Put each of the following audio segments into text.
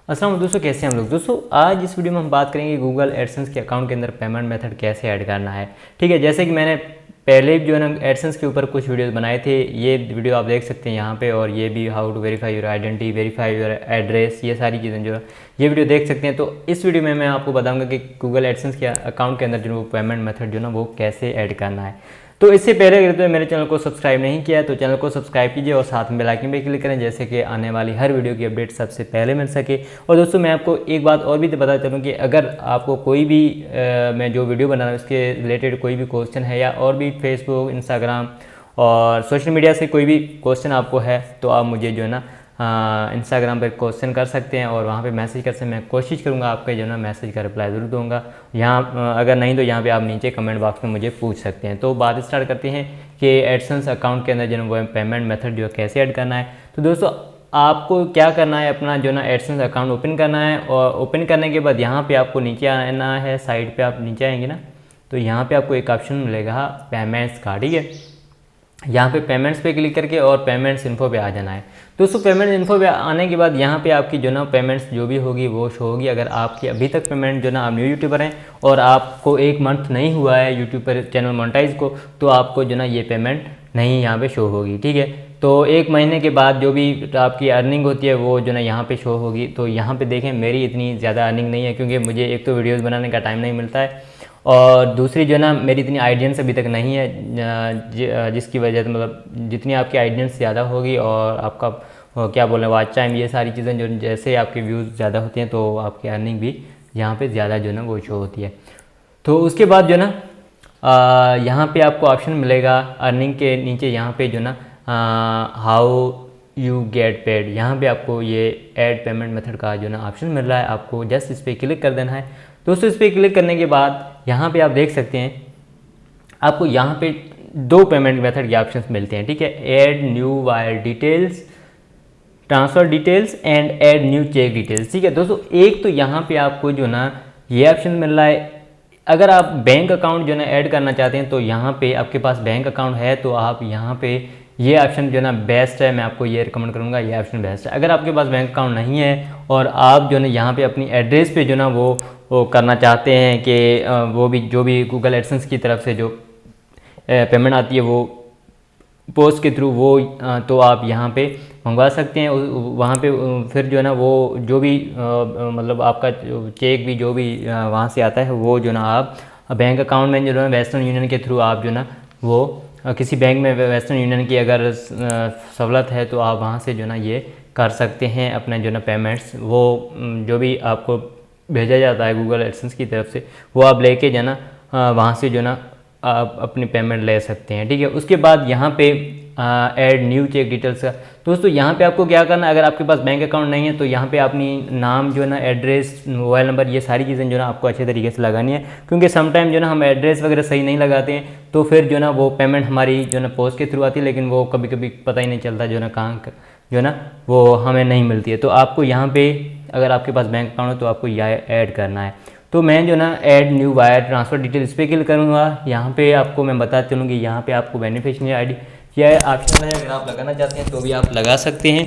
अस्सलाम वालेकुम दोस्तों, कैसे हैं हम लोग। दोस्तों आज इस वीडियो में हम बात करेंगे गूगल एडसेंस के अकाउंट के अंदर पेमेंट मेथड कैसे ऐड करना है। ठीक है, जैसे कि मैंने पहले जो है ना एडसेंस के ऊपर कुछ वीडियोस बनाए थे, ये वीडियो आप देख सकते हैं यहाँ पे, और ये भी how to verify your identity, verify your address, ये सारी चीज़ें जो है ये वीडियो देख सकते हैं। तो इस वीडियो में मैं आपको बताऊँगा कि गूगल एडसेंस के अकाउंट के अंदर जो पेमेंट मेथड जो है ना वो कैसे ऐड करना है। तो इससे पहले अगर तो मेरे चैनल को सब्सक्राइब नहीं किया है तो चैनल को सब्सक्राइब कीजिए और साथ में बेल आइकन पे क्लिक करें, जैसे कि आने वाली हर वीडियो की अपडेट सबसे पहले मिल सके। और दोस्तों मैं आपको एक बात और भी बता चलूँ कि अगर आपको कोई भी मैं जो वीडियो बना रहा हूँ उसके रिलेटेड कोई भी क्वेश्चन है, या और भी फेसबुक, इंस्टाग्राम और सोशल मीडिया से कोई भी क्वेश्चन आपको है, तो आप मुझे जो है ना इंस्टाग्राम पर क्वेश्चन कर सकते हैं और वहाँ पे मैसेज कर सकते हैं। मैं कोशिश करूँगा आपके जो है ना मैसेज का रिप्लाई ज़रूर दूँगा। यहाँ अगर नहीं तो यहाँ पे आप नीचे कमेंट बॉक्स में मुझे पूछ सकते हैं। तो बात स्टार्ट करते हैं कि एडसेंस अकाउंट के अंदर जो है वो पेमेंट मेथड जो है कैसे ऐड करना है। तो दोस्तों आपको क्या करना है, अपना जो है ना एडसेंस अकाउंट ओपन करना है, और ओपन करने के बाद यहाँ पर आपको नीचे आना है। साइड पर आप नीचे आएंगे ना तो यहाँ पर आपको एक ऑप्शन मिलेगा पेमेंट्स का। ठीक है, यहाँ पे पेमेंट्स पे क्लिक करके और पेमेंट्स इन्फो पे आ जाना है। दोस्तों पेमेंट इन्फो पे आने के बाद यहाँ पे आपकी जो ना पेमेंट्स जो भी होगी वो शो होगी। अगर आपकी अभी तक पेमेंट जो ना आप न्यू यूट्यूबर हैं और आपको 1 मंथ नहीं हुआ है यूट्यूब पर चैनल मोनेटाइज को, तो आपको जो ना ये पेमेंट नहीं यहाँ पे शो होगी। ठीक है, तो 1 महीने के बाद जो भी आपकी अर्निंग होती है वो जो ना यहाँ पे शो होगी। तो यहाँ पे देखें मेरी इतनी ज़्यादा अर्निंग नहीं है, क्योंकि मुझे एक तो वीडियोज़ बनाने का टाइम नहीं मिलता है, और दूसरी जो है ना मेरी इतनी आइडियंस अभी तक नहीं है, जिसकी वजह से मतलब जितनी आपकी आइडियंस ज़्यादा होगी और आपका क्या बोल रहे हैं वॉच टाइम, ये सारी चीज़ें जो जैसे आपके व्यूज़ ज़्यादा होती हैं तो आपकी अर्निंग भी यहाँ पे ज़्यादा जो है ना वो शो होती है। तो उसके बाद जो है ना यहाँ पे आपको ऑप्शन मिलेगा अर्निंग के नीचे, यहाँ पे जो ना हाउ यू गेट पेड, यहाँ पे आपको ये ऐड पेमेंट मेथड का जो ना ऑप्शन मिल रहा है। आपको जस्ट इस पर क्लिक कर देना है। दोस्तों इस पर क्लिक करने के बाद यहाँ पे आप देख सकते हैं आपको यहाँ पे 2 पेमेंट मेथड के ऑप्शंस मिलते हैं। ठीक है, add new wire details, transfer details and add new cheque details. ठीक है दोस्तों, एक तो यहाँ पे आपको जो ना ये ऑप्शन मिल रहा है। अगर आप बैंक अकाउंट जो ना ऐड करना चाहते हैं तो यहाँ पे आपके पास बैंक अकाउंट है तो आप यहाँ पे ये ऑप्शन जो ना बेस्ट है, मैं आपको ये रिकमेंड करूँगा, ये ऑप्शन बेस्ट है। अगर आपके पास बैंक अकाउंट नहीं है और आप जो ना यहाँ पे अपनी एड्रेस पे जो ना वो करना चाहते हैं कि वो भी जो भी गूगल एडसेंस की तरफ से जो पेमेंट आती है वो पोस्ट के थ्रू वो तो आप यहाँ पे मंगवा सकते हैं। वहाँ पे फिर जो है ना वो जो भी मतलब आपका चेक भी जो भी वहाँ से आता है वो जो ना आप बैंक अकाउंट में जो है वेस्टर्न यूनियन के थ्रू आप जो ना वो किसी बैंक में वेस्टर्न यूनियन की अगर सहूलत है तो आप वहाँ से जो ना ये कर सकते हैं अपने जो ना पेमेंट्स, वो जो भी आपको भेजा जाता है गूगल एडसेंस की तरफ से वो आप लेके जो ना वहाँ से जो ना आप अपनी पेमेंट ले सकते हैं। ठीक है, उसके बाद यहाँ पे ऐड न्यू चेक डिटेल्स का। दोस्तों यहाँ पे आपको क्या करना है, अगर आपके पास बैंक अकाउंट नहीं है तो यहाँ पे अपनी नाम जो है ना, एड्रेस, मोबाइल नंबर, ये सारी चीज़ें जो ना आपको अच्छे तरीके से लगानी है, क्योंकि समटाइम जो ना हम एड्रेस वगैरह सही नहीं लगाते हैं तो फिर जो ना वो पेमेंट हमारी जो ना पोस्ट के थ्रू आती है, लेकिन वो कभी कभी पता ही नहीं चलता जो ना कहाँ जो ना वो हमें नहीं मिलती है। तो आपको यहाँ पर अगर आपके पास बैंक अकाउंट है तो आपको यह ऐड करना है। तो मैं जो ना add new wire transfer detail इस पर क्लिक करूँगा। यहाँ पे आपको मैं बता चलूँगी, यहाँ पे आपको बेनिफिशियरी आईडी यह ऑप्शन है, अगर आप लगाना चाहते हैं तो भी आप लगा सकते हैं।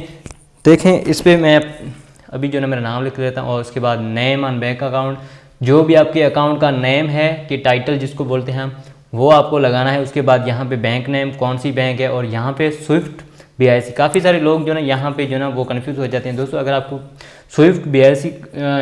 देखें इस पर मैं अभी जो ना मेरा नाम लिख लेता हूँ, और उसके बाद नेम ऑन बैंक अकाउंट, जो भी आपके अकाउंट का नेम है कि टाइटल जिसको बोलते हैं हम, वो आपको लगाना है। उसके बाद यहाँ पर बैंक नेम, कौन सी बैंक है, और यहाँ पर स्विफ्ट BIC। काफ़ी सारे लोग जो ना यहाँ पे जो ना वो कंफ्यूज हो जाते हैं। दोस्तों अगर आपको स्विफ्ट BIC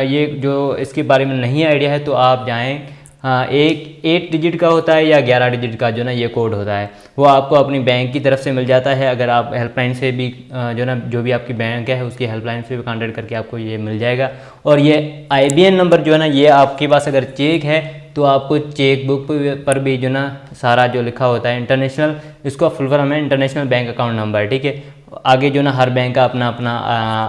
ये जो इसके बारे में नहीं आइडिया है तो आप जाएं, 8 डिजिट का होता है या 11 डिजिट का जो ना ये कोड होता है, वो आपको अपनी बैंक की तरफ से मिल जाता है। अगर आप हेल्पलाइन से भी जो ना जो भी आपकी बैंक है उसकी हेल्पलाइन से भी कॉन्टेक्ट करके आपको ये मिल जाएगा। और ये IBN नंबर जो है ना, ये आपके पास अगर चेक है तो आपको चेक बुक पर भी जो ना सारा जो लिखा होता है इंटरनेशनल, इसको फुल फॉर्म है इंटरनेशनल बैंक अकाउंट नंबर। ठीक है, आगे जो ना हर बैंक का अपना अपना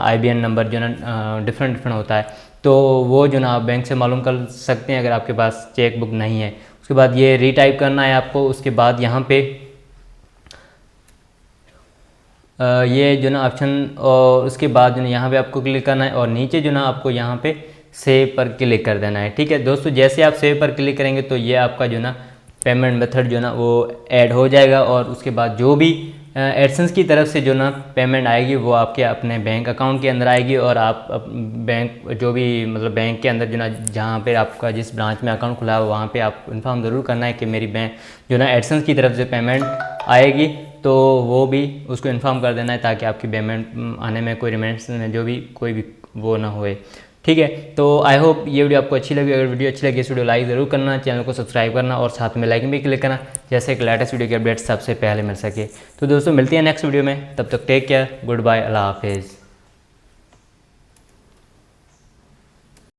IBN नंबर जो ना डिफरेंट होता है, तो वो जो ना आप बैंक से मालूम कर सकते हैं अगर आपके पास चेक बुक नहीं है। उसके बाद ये रीटाइप करना है आपको। उसके बाद यहाँ पे ये जो ना ऑप्शन, और उसके बाद जो ना यहाँ पे आपको क्लिक करना है और नीचे जो ना आपको यहाँ पे सेव पर क्लिक कर देना है। ठीक है दोस्तों, जैसे आप सेव पर क्लिक करेंगे तो ये आपका जो ना पेमेंट मेथड जो ना वो ऐड हो जाएगा, और उसके बाद जो भी एडसेंस की तरफ से जो ना पेमेंट आएगी वो आपके अपने बैंक अकाउंट के अंदर आएगी, और आप बैंक जो भी मतलब बैंक के अंदर जो ना जहाँ पे आपका जिस ब्रांच में अकाउंट खुला है वहाँ पे आप इन्फॉर्म ज़रूर करना है कि मेरी बैंक जो ना एडसेंस की तरफ से पेमेंट आएगी, तो वो भी उसको इन्फॉर्म कर देना है ताकि आपकी पेमेंट आने में कोई रिमाइंडर्स में जो भी कोई भी वो ना होए। ठीक है, तो आई होप ये वीडियो आपको अच्छी लगी। अगर वीडियो अच्छी लगी इस वीडियो लाइक ज़रूर करना, चैनल को सब्सक्राइब करना और साथ में लाइक भी क्लिक करना, जैसे कि लेटेस्ट वीडियो की अपडेट सबसे पहले मिल सके। तो दोस्तों मिलते हैं नेक्स्ट वीडियो में, तब तक टेक केयर, गुड बाय, अल्लाह हाफिज़।